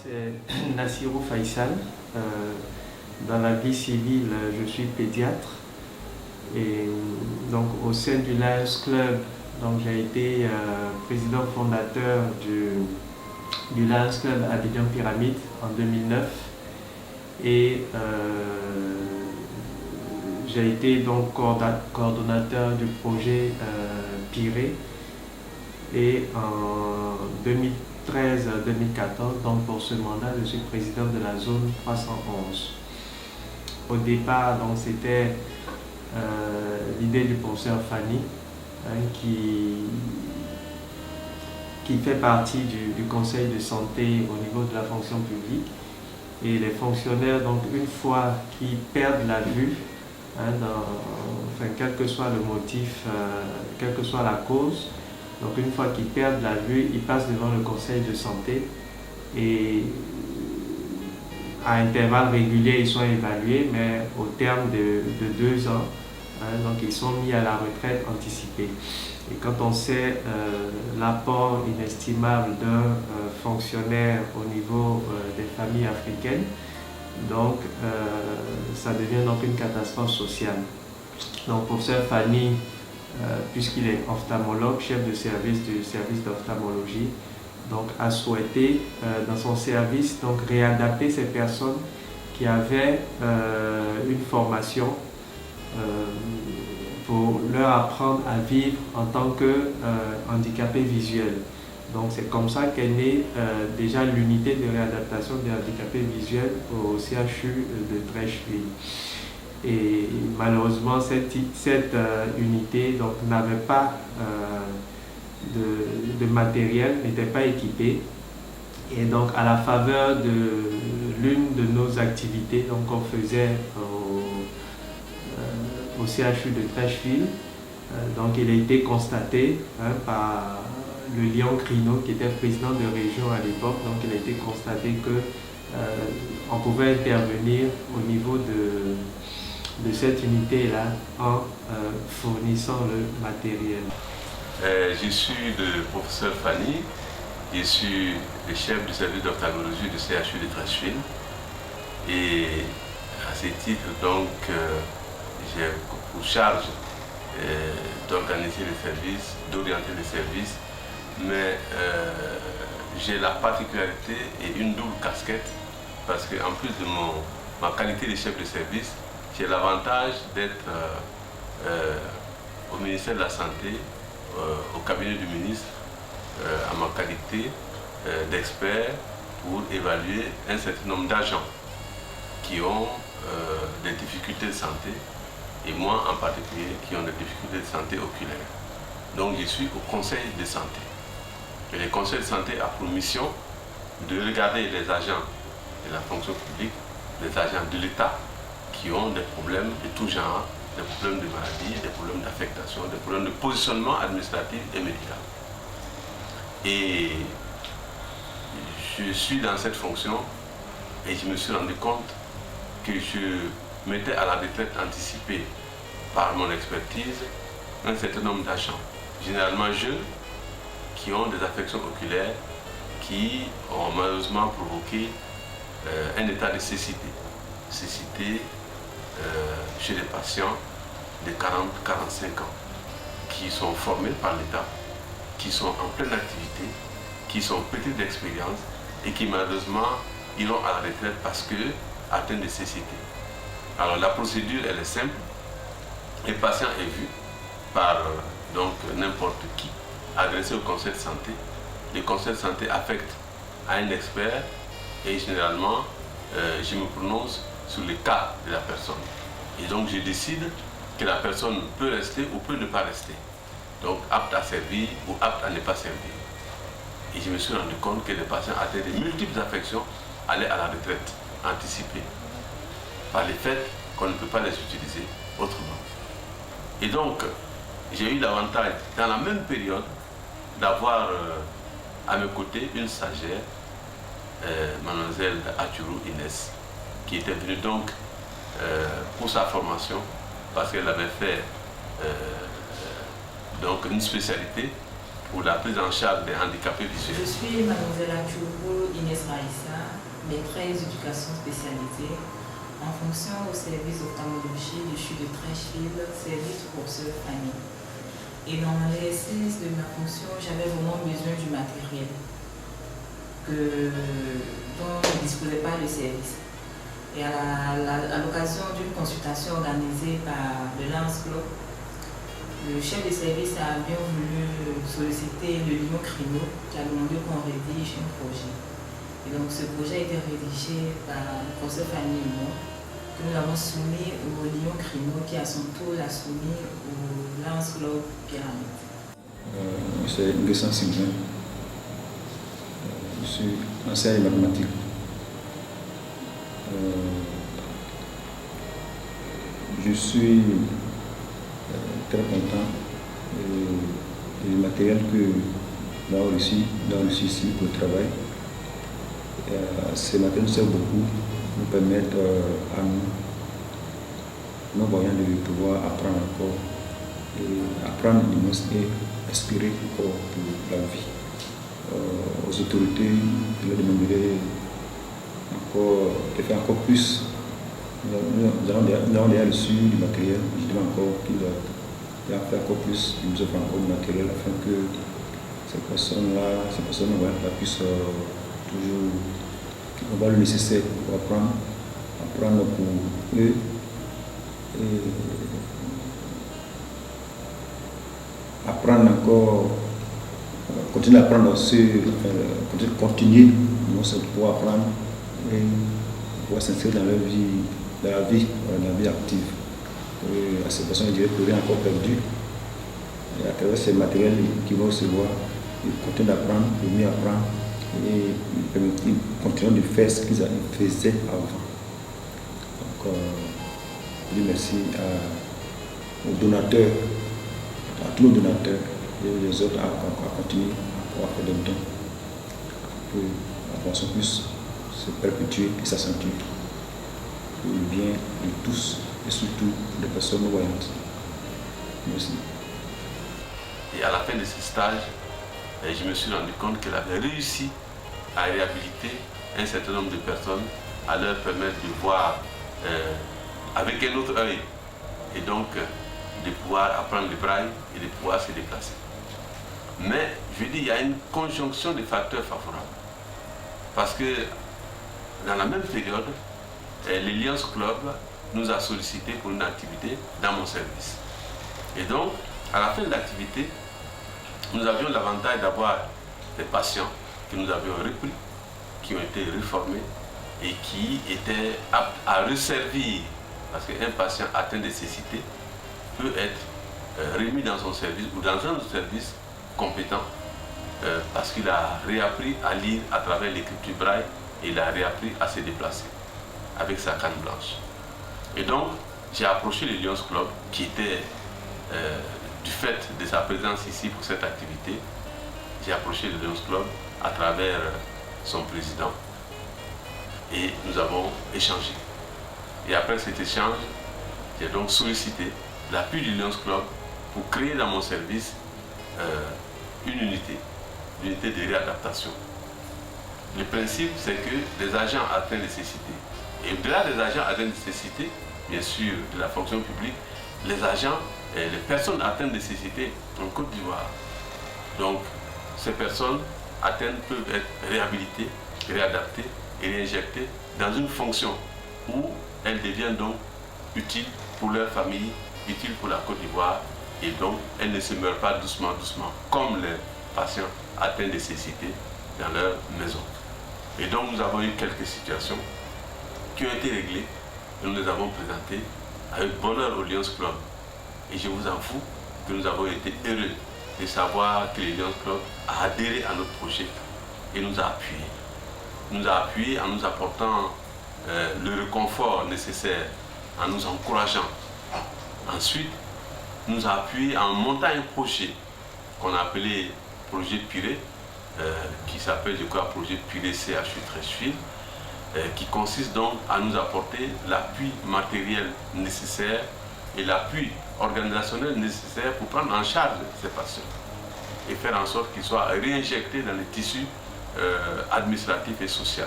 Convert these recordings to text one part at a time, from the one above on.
c'est Nassirou Faisal. Dans la vie civile, je suis pédiatre. Et donc, au sein du Lions Club, j'ai été président fondateur du Lions Club Abidjan Pyramide en 2009. Et j'ai été donc coordonnateur du projet Piré. Et en 2013-2014, donc pour ce mandat, je suis président de la zone 311. Au départ, c'était l'idée du professeur Fanny, qui fait partie du conseil de santé au niveau de la fonction publique. Et les fonctionnaires, donc une fois qu'ils perdent la vue, quel que soit le motif, quelle que soit la cause, donc une fois qu'ils perdent la vue, ils passent devant le conseil de santé et à intervalles réguliers, ils sont évalués, mais au terme de 2 ans, donc ils sont mis à la retraite anticipée. Et quand on sait l'apport inestimable d'un fonctionnaire au niveau des familles africaines, donc ça devient donc une catastrophe sociale. Donc professeur Fanny, puisqu'il est ophtalmologue, chef de service du service d'ophtalmologie, donc a souhaité dans son service réadapter ces personnes qui avaient une formation pour leur apprendre à vivre en tant que handicapés visuels. Donc c'est comme ça qu'est née déjà l'unité de réadaptation des handicapés visuels au CHU de Treichville. Et malheureusement, cette unité n'avait pas de matériel, n'était pas équipée. Et donc, à la faveur de l'une de nos activités qu'on faisait au CHU de Treichville, donc il a été constaté par le Lion Crino, qui était président de région à l'époque. Donc, il a été constaté qu'on pouvait intervenir au niveau de cette unité-là en fournissant le matériel. Je suis le professeur Fanny, je suis le chef du service d'ophtalmologie du CHU de Treichville. Et à ce titre, j'ai pour charge d'organiser les services, d'orienter les services, mais j'ai la particularité et une double casquette, parce qu'en plus de ma qualité de chef de service, j'ai l'avantage d'être au ministère de la Santé, au cabinet du ministre, à ma qualité d'expert pour évaluer un certain nombre d'agents qui ont des difficultés de santé, et moi en particulier qui ont des difficultés de santé oculaire. Donc je suis au conseil de santé. Et le conseil de santé a pour mission de regarder les agents de la fonction publique, les agents de l'État, qui ont des problèmes de tout genre, des problèmes de maladie, des problèmes d'affectation, des problèmes de positionnement administratif et médical. Et je suis dans cette fonction et je me suis rendu compte que je mettais à la retraite anticipée par mon expertise un certain nombre d'agents, généralement jeunes, qui ont des affections oculaires qui ont malheureusement provoqué un état de cécité. Cécité chez les patients de 40-45 ans qui sont formés par l'État, qui sont en pleine activité, qui sont petits d'expérience et qui malheureusement iront à la retraite parce que atteints de cécité. Alors la procédure elle est simple, le patient est vu par n'importe qui, adressé au conseil de santé. Le conseil de santé affecte à un expert et généralement je me prononce sur le cas de la personne. Et donc je décide que la personne peut rester ou peut ne pas rester. Donc apte à servir ou apte à ne pas servir. Et je me suis rendu compte que les patients atteints de multiples affections allaient à la retraite anticipée par le fait qu'on ne peut pas les utiliser autrement. Et donc j'ai eu l'avantage dans la même période d'avoir à mes côtés une stagiaire, mademoiselle Aturu Inès, qui était venue pour sa formation parce qu'elle avait fait une spécialité pour la prise en charge des handicapés visuels. Je suis mademoiselle Aturu Inès Marissa, 13 éducations spécialisées. En fonction au service d'ophtalmologie, je suis de Trècheville, service pour sœur famille. Et dans l'exercice de ma fonction, j'avais vraiment besoin du matériel dont ne disposait pas le service. Et à l'occasion d'une consultation organisée par le Lions Club, le chef de service a bien voulu solliciter le Lion Crino qui a demandé qu'on rédige un projet. Et donc ce projet a été rédigé par le professeur Fanny et moi, que nous avons soumis au Lion Crino qui à son tour l'a soumis au Lions Club Pyramide. C'est Nguessan Sylvain. Je suis enseignant de mathématiques. Je suis très content du matériel que nous avons reçu ici pour le travail. Ce matériel nous sert beaucoup, nous permettre à nous voyants de pouvoir apprendre encore, apprendre et inspirer encore pour la vie. Aux autorités, je leur demanderai encore de faire encore plus. Nous avons déjà reçu du matériel, je demande encore qu'il va faire encore plus, qu'il nous offre encore du matériel afin que ces personnes-là puissent toujours avoir le nécessaire pour apprendre pour eux. Et apprendre encore, continuer à apprendre continuer pour apprendre et pouvoir s'inscrire dans la vie active. À ces personnes, je dirais que rien encore perdu. Et à travers ces matériels qu'ils vont recevoir, ils continuent d'apprendre, de mieux apprendre et ils continuent de faire ce qu'ils faisaient avant. Donc, je dis merci aux donateurs, à tous nos donateurs et les autres à continuer à pouvoir faire des dons pour que la formation puisse se perpétuer et s'accentuer pour le bien de tous et surtout des personnes voyantes. Merci. Et à la fin de ce stage, je me suis rendu compte qu'elle avait réussi à réhabiliter un certain nombre de personnes, à leur permettre de voir avec un autre œil et donc de pouvoir apprendre le braille et de pouvoir se déplacer. Mais je dis, il y a une conjonction de facteurs favorables. Parce que dans la même période, le Lions Club nous a sollicité pour une activité dans mon service. Et donc, à la fin de l'activité, nous avions l'avantage d'avoir des patients que nous avions repris, qui ont été réformés et qui étaient aptes à resservir. Parce qu'un patient atteint de cécité peut être remis dans son service ou dans un autre service compétent parce qu'il a réappris à lire à travers l'écriture braille et il a réappris à se déplacer avec sa canne blanche. Et donc, j'ai approché le Lions Club qui était, du fait de sa présence ici pour cette activité, j'ai approché le Lions Club à travers son président et nous avons échangé. Et après cet échange, j'ai donc sollicité l'appui du Lions Club pour créer dans mon service une unité de réadaptation. Le principe, c'est que les agents atteints de cécité, et au-delà des agents atteints de cécité, bien sûr, de la fonction publique, les agents, les personnes atteintes de cécité en Côte d'Ivoire. Donc, ces personnes atteintes peuvent être réhabilitées, réadaptées et réinjectées dans une fonction où elles deviennent donc utiles pour leur famille, utiles pour la Côte d'Ivoire, et donc elles ne se meurent pas doucement, comme les patients atteints de cécité dans leur maison. Et donc nous avons eu quelques situations qui ont été réglées et nous les avons présentées avec bonheur au Lions Club. Et je vous avoue que nous avons été heureux de savoir que le Lions Club a adhéré à notre projet et nous a appuyés. Nous a appuyés en nous apportant le réconfort nécessaire, en nous encourageant. Ensuite, nous a appuyés en montant un projet qu'on a appelé projet Piré, qui s'appelle, je crois, projet Piré CHU Trècheville, qui consiste donc à nous apporter l'appui matériel nécessaire et l'appui organisationnel nécessaire pour prendre en charge ces patients et faire en sorte qu'ils soient réinjectés dans les tissus administratifs et sociaux.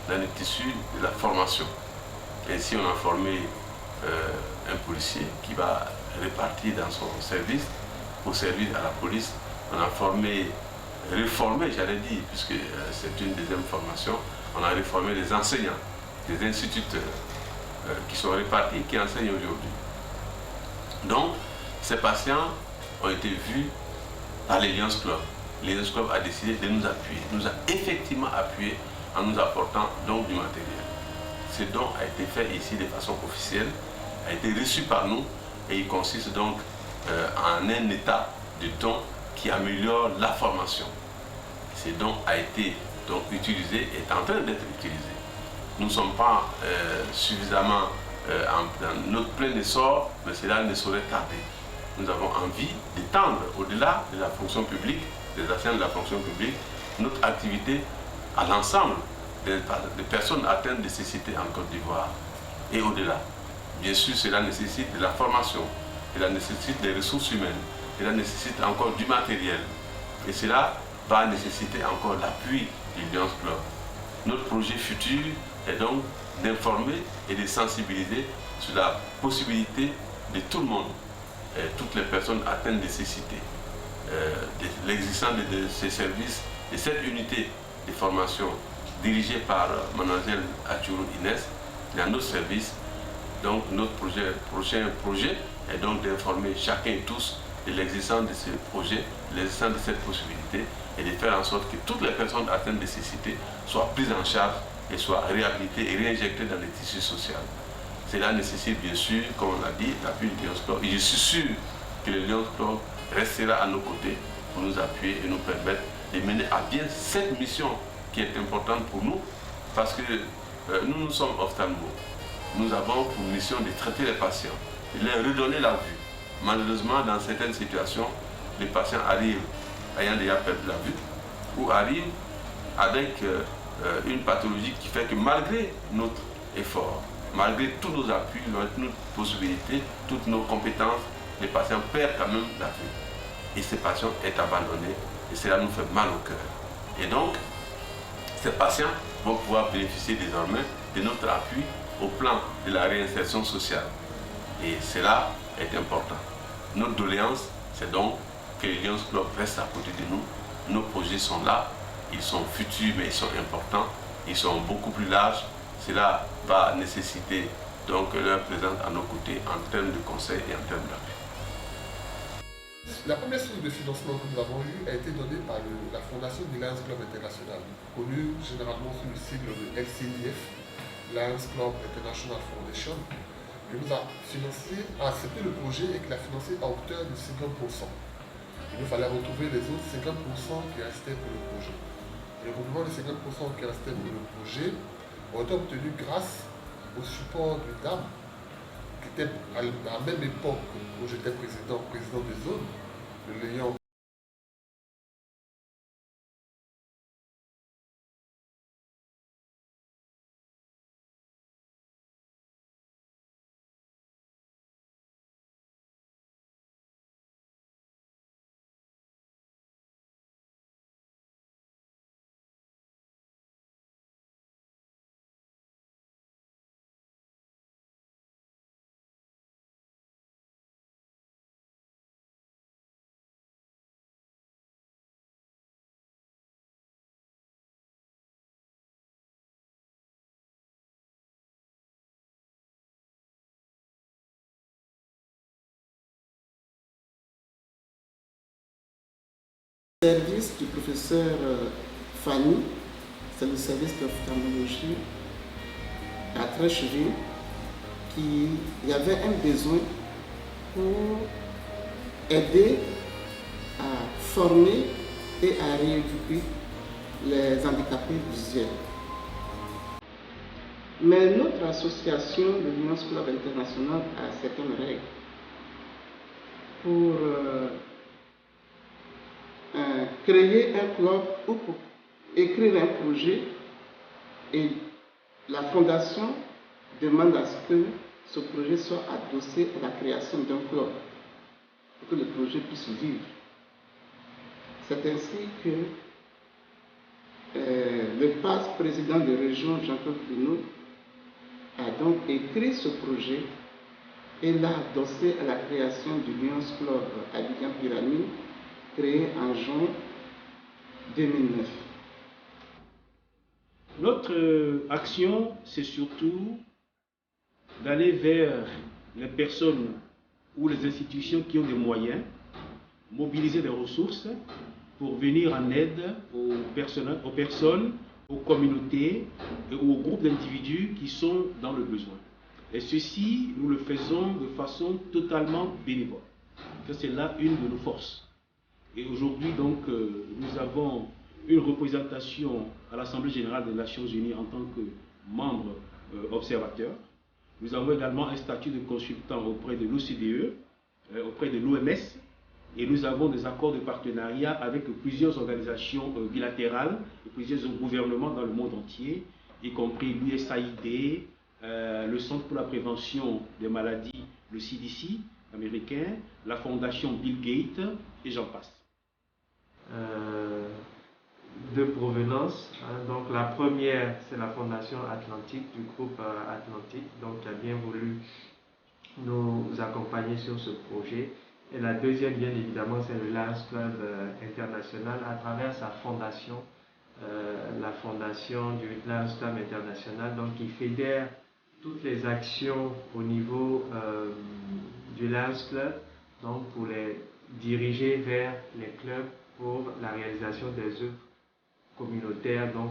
dans le tissu de la formation. Ainsi, on a formé un policier qui va répartir dans son service pour servir à la police. On a réformé, j'allais dire, puisque c'est une deuxième formation, on a réformé les enseignants, les instituteurs qui sont répartis, qui enseignent aujourd'hui. Donc, ces patients ont été vus par les Lions Club. Les Lions Club a décidé de nous appuyer, nous a effectivement appuyé en nous apportant donc du matériel. Ce don a été fait ici de façon officielle, a été reçu par nous et il consiste donc en un état de don qui améliore la formation. Ce don a été donc utilisé et est en train d'être utilisé. Nous ne sommes pas suffisamment dans notre plein essor, mais cela ne saurait tarder. Nous avons envie d'étendre au-delà de la fonction publique, des actions de la fonction publique, notre activité à l'ensemble des personnes atteintes de cécité en Côte d'Ivoire et au-delà. Bien sûr, cela nécessite de la formation, cela nécessite des ressources humaines, cela nécessite encore du matériel et cela va nécessiter encore l'appui du Lions Club. Notre projet futur est donc d'informer et de sensibiliser sur la possibilité de tout le monde, toutes les personnes atteintes de cécité, de l'existence de ces services, de cette unité de formation dirigée par Mademoiselle Atchourou Inès, dans notre service. Donc notre prochain projet est donc d'informer chacun et tous de l'existence de ce projet, de l'existence de cette possibilité et de faire en sorte que toutes les personnes atteintes de cécité soient prises en charge et soient réhabilitées et réinjectées dans les tissus sociaux. Cela nécessite bien sûr, comme on l'a dit, l'appui du Lions Club. Et je suis sûr que le Lions Club restera à nos côtés pour nous appuyer et nous permettre de mener à bien cette mission qui est importante pour nous parce que nous sommes ophtalmos. Nous avons pour mission de traiter les patients, de leur redonner la vue. Malheureusement, dans certaines situations, les patients arrivent ayant déjà perdu la vue ou arrivent avec une pathologie qui fait que malgré notre effort, malgré tous nos appuis, toutes nos possibilités, toutes nos compétences, les patients perdent quand même la vue. Et ces patients sont abandonnés et cela nous fait mal au cœur. Et donc, ces patients vont pouvoir bénéficier désormais de notre appui au plan de la réinsertion sociale. Et cela est important. Notre doléance, c'est donc que les Lions Club restent à côté de nous. Nos projets sont là, ils sont futurs mais ils sont importants, ils sont beaucoup plus larges. Cela va nécessiter donc leur présence à nos côtés en termes de conseil et en termes d'appui. La première source de financement que nous avons eue a été donnée par la Fondation du Lions Club International, connue généralement sous le sigle de LCIF, Lions Club International Foundation, qui nous a accepté le projet et qui l'a financé à hauteur de 50%. Il nous fallait retrouver les autres 50% qui restaient pour le projet. Et le recouvrement des 50% qui restaient pour le projet ont été obtenus grâce au support du DAM, qui était à la même époque où j'étais président de zone, le Lion. Le service du professeur Fanny, c'est le service d'ophtalmologie à Trécheville, qui y avait un besoin pour aider à former et à rééduquer les handicapés visuels. Mais notre association, le Lions Club International, a certaines règles pour créer un club ou pour écrire un projet, et la fondation demande à ce que ce projet soit adossé à la création d'un club pour que le projet puisse vivre. C'est ainsi que le président de région, Jean-Claude Pinault, a donc écrit ce projet et l'a adossé à la création du Lions Club Abidjan Pyramide, créé en juin 2009. Notre action, c'est surtout d'aller vers les personnes ou les institutions qui ont des moyens, mobiliser des ressources pour venir en aide aux personnes, aux communautés et aux groupes d'individus qui sont dans le besoin. Et ceci, nous le faisons de façon totalement bénévole. C'est là une de nos forces. Et aujourd'hui, donc, nous avons une représentation à l'Assemblée générale des Nations Unies en tant que membre observateur. Nous avons également un statut de consultant auprès de l'OCDE, auprès de l'OMS, et nous avons des accords de partenariat avec plusieurs organisations bilatérales et plusieurs gouvernements dans le monde entier, y compris l'USAID, le Centre pour la prévention des maladies, le CDC américain, la fondation Bill Gates, et j'en passe. De provenance, donc la première, c'est la Fondation Atlantique du groupe Atlantique, donc qui a bien voulu nous accompagner sur ce projet. Et la deuxième, bien évidemment, c'est le Lions Club International à travers sa fondation, la fondation du Lions Club International, donc qui fédère toutes les actions au niveau du Lions Club, donc pour les diriger vers les clubs pour la réalisation des œuvres communautaires, donc